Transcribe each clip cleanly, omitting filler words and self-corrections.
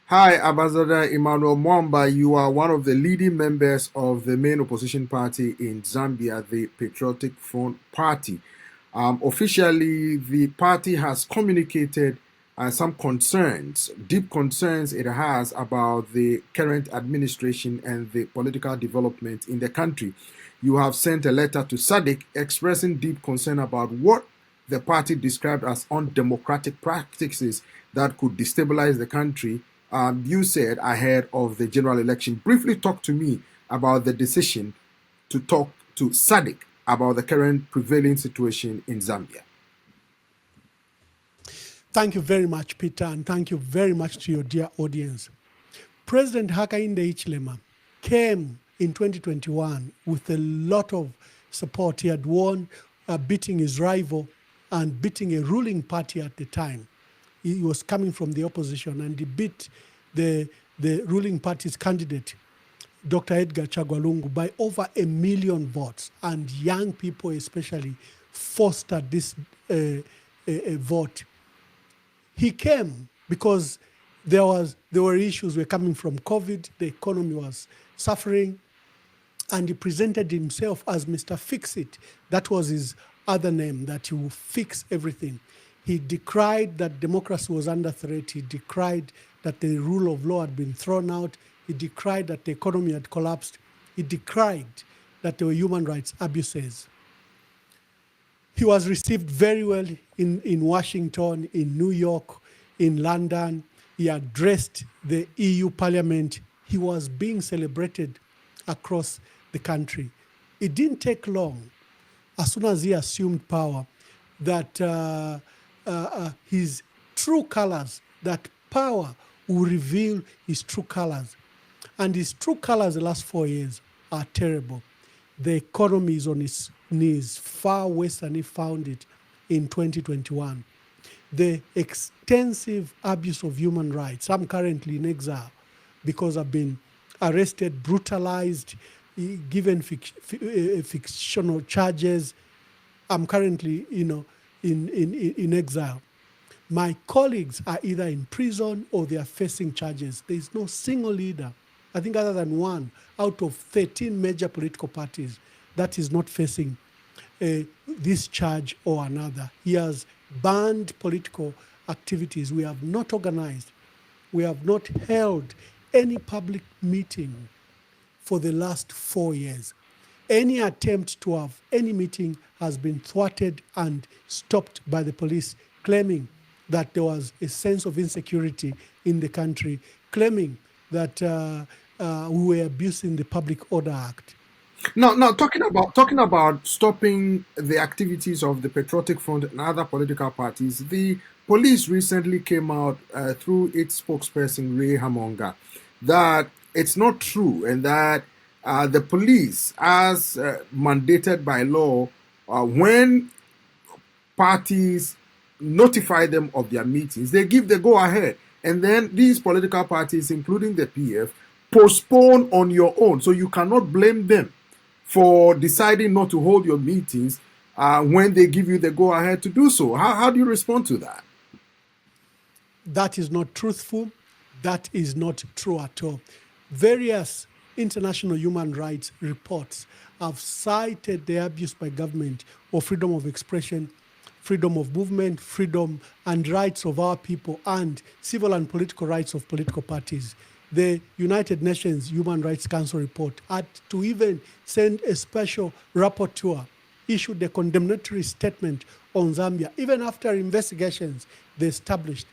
Hi, Ambassador Emmanuel Mwamba. You are one of the leading members of the main opposition party in Zambia, the Patriotic Front Party. Officially, the party has communicated some concerns, deep concerns it has about the current administration and the political development in the country. You have sent a letter to SADC expressing deep concern about what the party described as undemocratic practices that could destabilize the country. You said ahead of the general election. Briefly talk to me about the decision to talk to SADC about the current prevailing situation in Zambia. Thank you very much, Peter, and thank you very much to your dear audience. President Hakainde Hichilema came in 2021 with a lot of support. He had won, beating his rival and beating a ruling party at the time. He was coming from the opposition, and he beat the ruling party's candidate, Dr. Edgar Chagwalungu, by over 1 million votes. And young people especially fostered this vote. He came because there were issues were coming from COVID, the economy was suffering, and he presented himself as Mr. Fix-It. That was his other name, that he will fix everything. He decried that democracy was under threat. He decried that the rule of law had been thrown out. He decried that the economy had collapsed. He decried that there were human rights abuses. He was received very well in Washington, in New York, in London. He addressed the EU Parliament. He was being celebrated across the country. It didn't take long, as soon as he assumed power, that his true colors, that power will reveal his true colors. And his true colors the last 4 years are terrible. The economy is on its knees, far worse than he found it in 2021. The extensive abuse of human rights. I'm currently in exile because I've been arrested, brutalized, given fictional charges. I'm currently, in exile. My colleagues are either in prison or they are facing charges. There is no single leader, I think other than one, out of 13 major political parties that is not facing this charge or another. He has banned political activities. We have not organized. We have not held any public meeting for the last 4 years. Any attempt to have any meeting has been thwarted and stopped by the police, claiming that there was a sense of insecurity in the country, claiming that we were abusing the Public Order Act. Now, talking about stopping the activities of the Patriotic Front and other political parties, the police recently came out through its spokesperson Ray Hamonga that it's not true, and that the police, as mandated by law, when parties notify them of their meetings, they give the go-ahead. And then these political parties, including the PF, postpone on your own. So you cannot blame them for deciding not to hold your meetings when they give you the go-ahead to do so. How do you respond to that? That is not truthful. That is not true at all. Various international human rights reports have cited the abuse by government of freedom of expression, freedom of movement, freedom and rights of our people, and civil and political rights of political parties. The United Nations Human Rights Council report had to even send a special rapporteur, issued a condemnatory statement on Zambia. Even after investigations, they established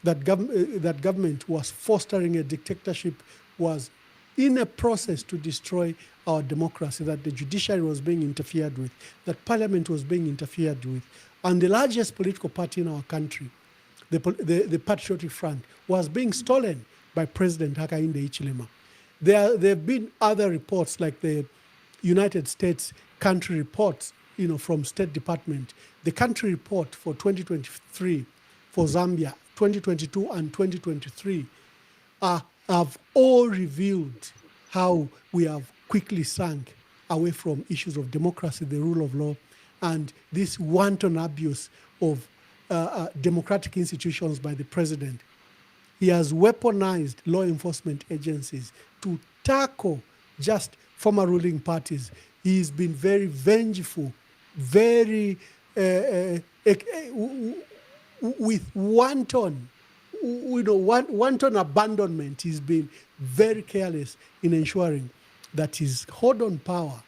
that government was fostering a dictatorship, was in a process to destroy our democracy, that the judiciary was being interfered with, that parliament was being interfered with. And the largest political party in our country, the Patriotic Front, was being stolen by President Hakainde Hichilema. There have been other reports, like the United States country reports, from State Department. The country report for 2023 for Zambia, 2022 and 2023, have all revealed how we have quickly sunk away from issues of democracy, the rule of law, and this wanton abuse of democratic institutions by the president. He has weaponized law enforcement agencies to tackle just former ruling parties. He's been very vengeful, very with wanton, wanton abandonment. He's been very careless in ensuring that his hold on power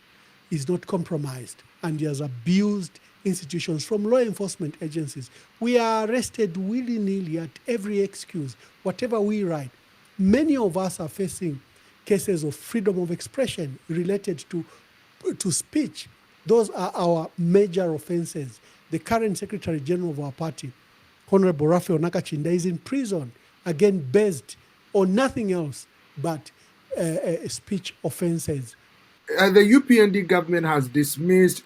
is not compromised, and he has abused institutions from law enforcement agencies. We are arrested willy-nilly at every excuse, whatever we write. Many of us are facing cases of freedom of expression related to speech. Those are our major offenses. The current Secretary General of our party, Honorable Raphael Nakachinda, is in prison, again based on nothing else but speech offenses. The UPND government has dismissed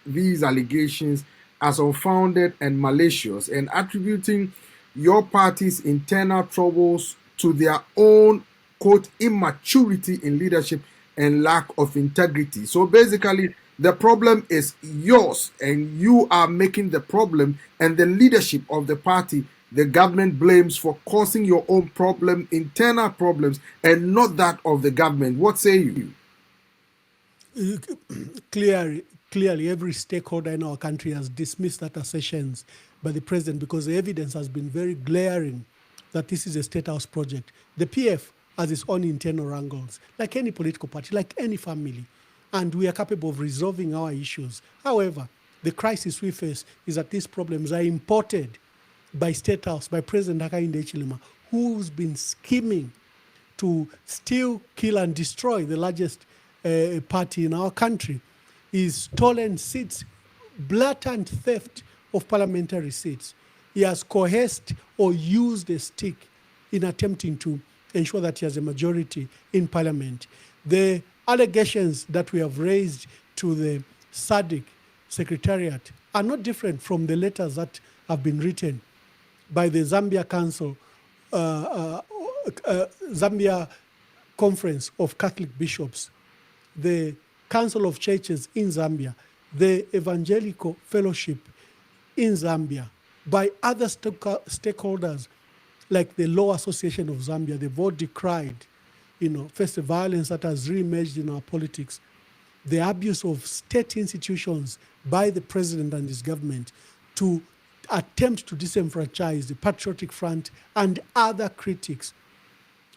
these allegations as unfounded and malicious, and attributing your party's internal troubles to their own, quote, immaturity in leadership and lack of integrity. So basically, the problem is yours, and you are making the problem, and the leadership of the party, the government blames for causing your own problem, internal problems, and not that of the government. What say you? Clearly, every stakeholder in our country has dismissed that assertions by the president, because the evidence has been very glaring that this is a state house project. The PF has its own internal wrangles, like any political party, like any family, and we are capable of resolving our issues. However, the crisis we face is that these problems are imported by State House, by President Hakainde Hichilema, who's been scheming to steal, kill, and destroy the largest party in our country. He's stolen seats, blatant theft of parliamentary seats. He has coerced or used a stick in attempting to ensure that he has a majority in parliament. The allegations that we have raised to the SADC Secretariat are not different from the letters that have been written by the Zambia Council, Zambia Conference of Catholic Bishops, the Council of Churches in Zambia, the Evangelical Fellowship in Zambia, by other stakeholders like the Law Association of Zambia. They've all decried, first the violence that has re-emerged in our politics, the abuse of state institutions by the president and his government to attempt to disenfranchise the Patriotic Front and other critics,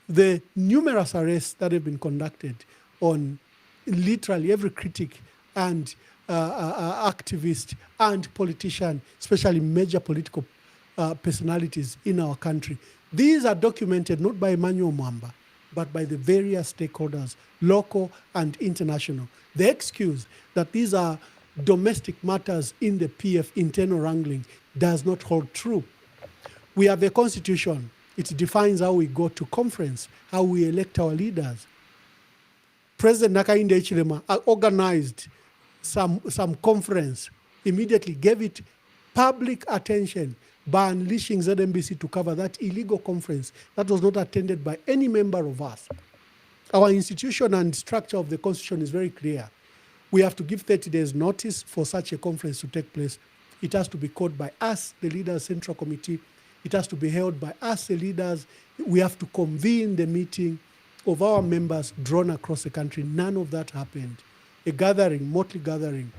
the numerous arrests that have been conducted on literally every critic and activist and politician, especially major political personalities in our country. These are documented not by Emmanuel Mwamba, but by the various stakeholders, local and international. The excuse that these are domestic matters in the PF internal wrangling does not hold true. We have a constitution. It defines how we go to conference, how we elect our leaders. President Hakainde Hichilema organized some conference, immediately gave it public attention by unleashing ZMBC to cover that illegal conference that was not attended by any member of us. Our institution and structure of the constitution is very clear. We have to give 30 days notice for such a conference to take place. It has to be called by us, the leaders' central committee. It has to be held by us, the leaders. We have to convene the meeting of our members drawn across the country. None of that happened. A gathering, motley gathering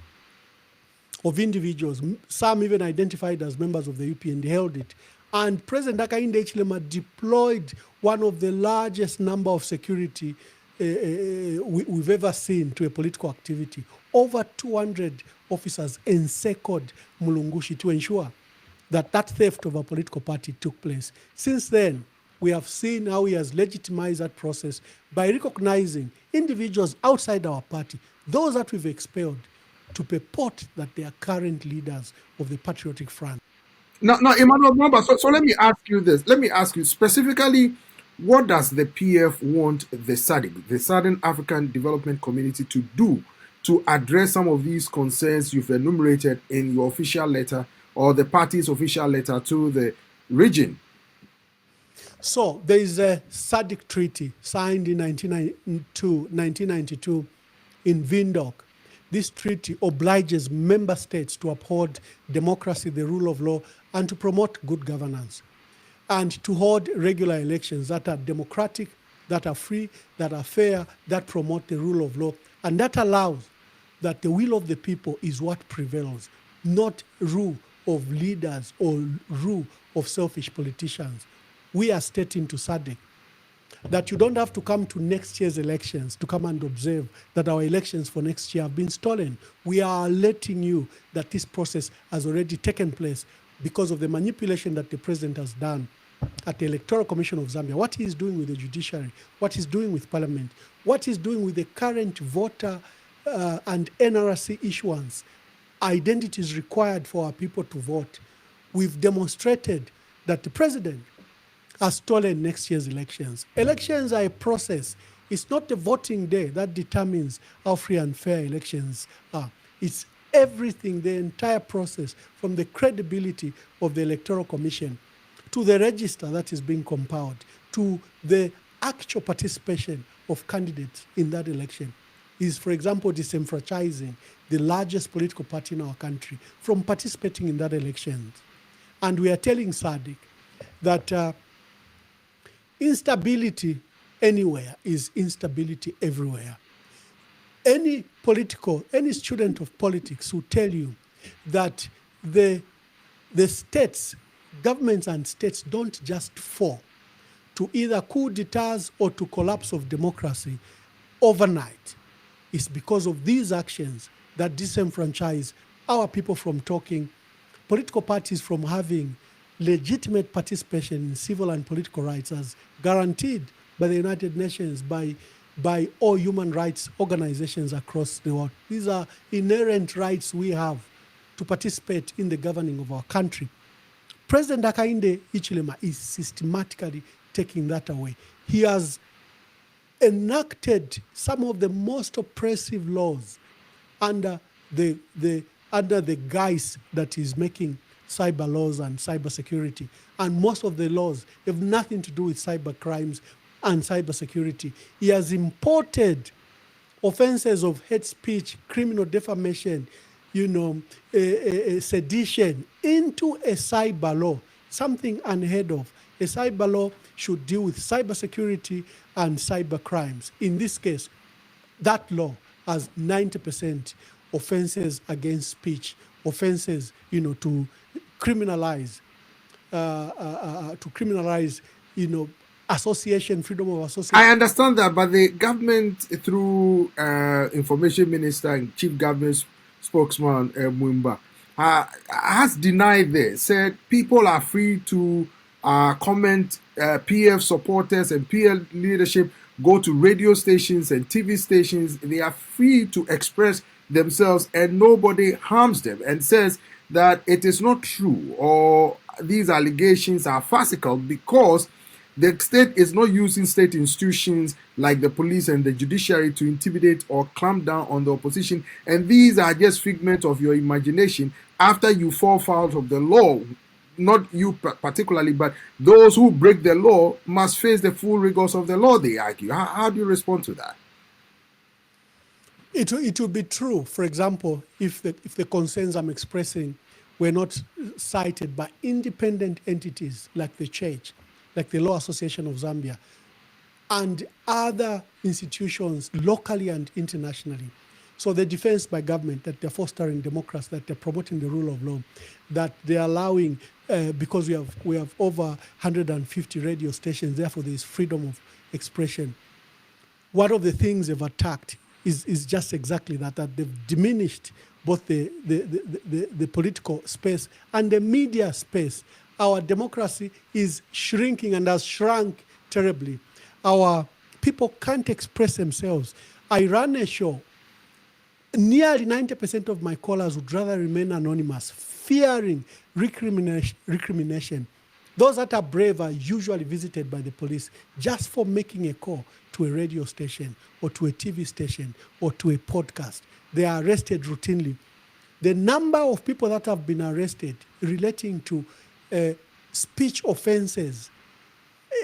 of individuals, some even identified as members of the UPND, held it. And President Hakainde Hichilema deployed one of the largest number of security we've ever seen to a political activity. Over 200 officers encircled Mulungushi to ensure that that theft of a political party took place. Since then, we have seen how he has legitimized that process by recognizing individuals outside our party, those that we've expelled, to purport that they are current leaders of the Patriotic Front. Now, Emmanuel Mwamba, so let me ask you this. Let me ask you specifically, what does the PF want the SADC, the Southern African Development Community, to do to address some of these concerns you've enumerated in your official letter or the party's official letter to the region? So there is a SADC treaty signed in 1992 in Windhoek. This treaty obliges member states to uphold democracy, the rule of law, and to promote good governance. and to hold regular elections that are democratic, that are free, that are fair, that promote the rule of law, and that allows that the will of the people is what prevails, not rule of leaders or rule of selfish politicians. We are stating to SADC that you don't have to come to next year's elections to come and observe that our elections for next year have been stolen. We are alerting you that this process has already taken place because of the manipulation that the president has done at the Electoral Commission of Zambia, what he's doing with the judiciary, what he's doing with parliament, what he's doing with the current voter and NRC issuance. Identity is required for our people to vote. We've demonstrated that the president has stolen next year's elections. Elections are a process. It's not the voting day that determines how free and fair elections are. It's everything, the entire process, from the credibility of the Electoral Commission to the register that is being compiled, to the actual participation of candidates in that election, is, for example, disenfranchising the largest political party in our country from participating in that election. And we are telling SADC that instability anywhere is instability everywhere. Any student of politics will tell you that the states, governments and states don't just fall to either coup d'etats or to collapse of democracy overnight. It's because of these actions that disenfranchise our people from talking, political parties from having legitimate participation in civil and political rights as guaranteed by the United Nations, by all human rights organizations across the world. These are inherent rights we have to participate in the governing of our country. President Hakainde Hichilema is systematically taking that away. He has enacted some of the most oppressive laws under the guise that is making cyber laws and cyber security. And most of the laws have nothing to do with cyber crimes and cyber security. He has imported offenses of hate speech, criminal defamation, sedition into a cyber law, something unheard of. A cyber law should deal with cyber security and cyber crimes. In this case, that law has 90% offenses against speech, offenses, to criminalize, association, freedom of association. I understand that, but the government, through Information Minister and Chief Government Spokesman Mwamba, has denied this, said people are free to comment, PF supporters and PF leadership go to radio stations and TV stations. They are free to express themselves and nobody harms them, and says that it is not true or these allegations are farcical because the state is not using state institutions like the police and the judiciary to intimidate or clamp down on the opposition. And these are just figments of your imagination after you fall foul of the law. Not you particularly, but those who break the law must face the full rigors of the law, they argue. How do you respond to that? It will be true, for example, if the concerns I'm expressing were not cited by independent entities like the church, like the Law Association of Zambia, and other institutions locally and internationally. So the defense by government that they're fostering democracy, that they're promoting the rule of law, that they're allowing, because we have over 150 radio stations, therefore there is freedom of expression. One of the things they've attacked is just exactly that they've diminished both the political space and the media space. Our democracy is shrinking and has shrunk terribly. Our people can't express themselves. I run a show. Nearly 90% of my callers would rather remain anonymous, fearing recrimination. Those that are brave are usually visited by the police just for making a call to a radio station or to a TV station or to a podcast. They are arrested routinely. The number of people that have been arrested relating to speech offenses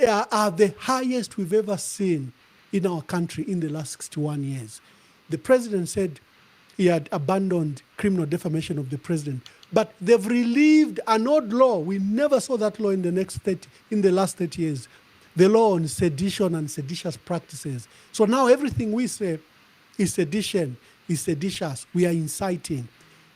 are the highest we've ever seen in our country in the last 61 years. The president said he had abandoned criminal defamation of the president, But they've relieved an old law. We never saw that law in the last 30 years. The law on sedition and seditious practices. So now everything we say is sedition, is seditious. We are inciting.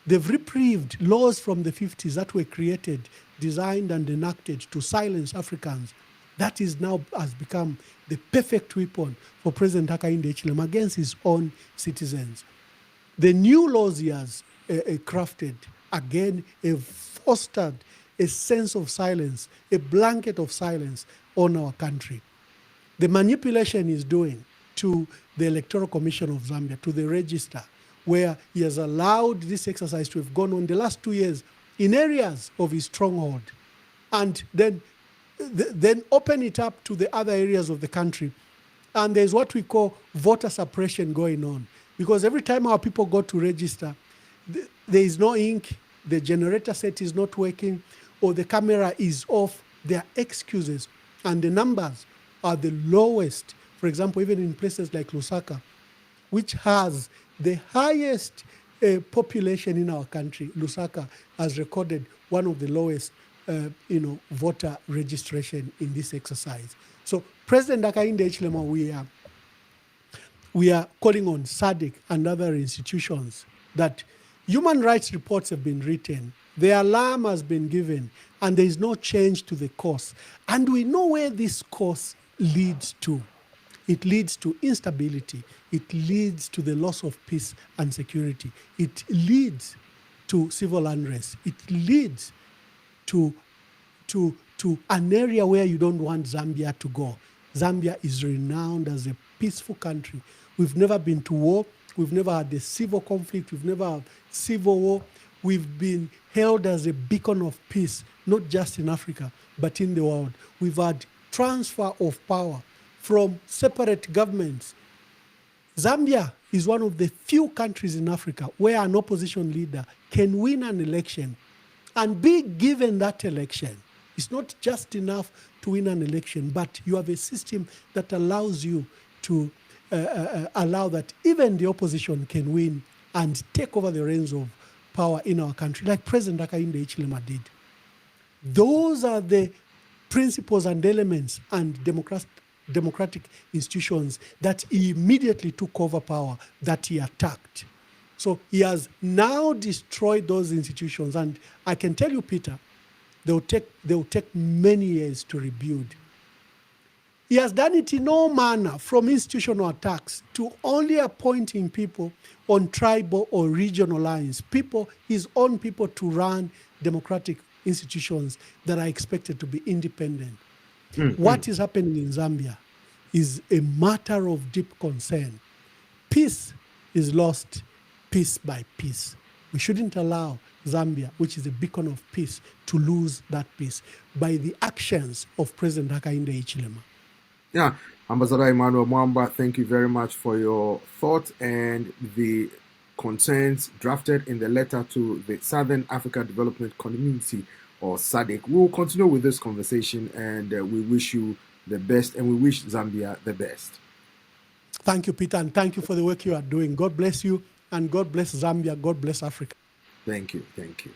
They've reprieved laws from the 50s that were created, designed and enacted to silence Africans. That is now has become the perfect weapon for President Hakainde Hichilema against his own citizens. The new laws he has crafted, again, have fostered a sense of silence, a blanket of silence on our country. The manipulation he's doing to the Electoral Commission of Zambia, to the register, where he has allowed this exercise to have gone on the last 2 years in areas of his stronghold, and then open it up to the other areas of the country. And there's what we call voter suppression going on. Because every time our people go to register, there is no ink, the generator set is not working, or the camera is off. There are excuses. And the numbers are the lowest. For example, even in places like Lusaka, which has the highest population in our country, Lusaka has recorded one of the lowest voter registration in this exercise. So President Hakainde Hichilema, we are calling on SADC and other institutions that human rights reports have been written, the alarm has been given, and there is no change to the course. And we know where this course leads to. It leads to instability. It leads to the loss of peace and security. It leads to civil unrest. It leads to an area where you don't want Zambia to go. Zambia is renowned as a peaceful country. We've never been to war. We've never had a civil conflict. We've never had civil war. We've been held as a beacon of peace, not just in Africa, but in the world. We've had transfer of power from separate governments. Zambia is one of the few countries in Africa where an opposition leader can win an election and be given that election. It's not just enough to win an election, but you have a system that allows you to allow that even the opposition can win and take over the reins of power in our country, like President Hakainde Hichilema did. Those are the principles and elements and democratic institutions that he immediately took over power, that he attacked. So he has now destroyed those institutions, and I can tell you, Peter, they will take many years to rebuild. He has done it in all manner, from institutional attacks to only appointing people on tribal or regional lines, his own people, to run democratic institutions that are expected to be independent. What is happening in Zambia is a matter of deep concern. Peace is lost piece by piece. We shouldn't allow Zambia, which is a beacon of peace, to lose that peace by the actions of President Hakainde Hichilema. Yeah, Ambassador Emmanuel Mwamba, thank you very much for your thoughts and the concerns drafted in the letter to the Southern Africa Development Community, or SADC. We will continue with this conversation, and we wish you the best, and we wish Zambia the best. Thank you, Peter, and thank you for the work you are doing. God bless you, and God bless Zambia. God bless Africa. Thank you. Thank you.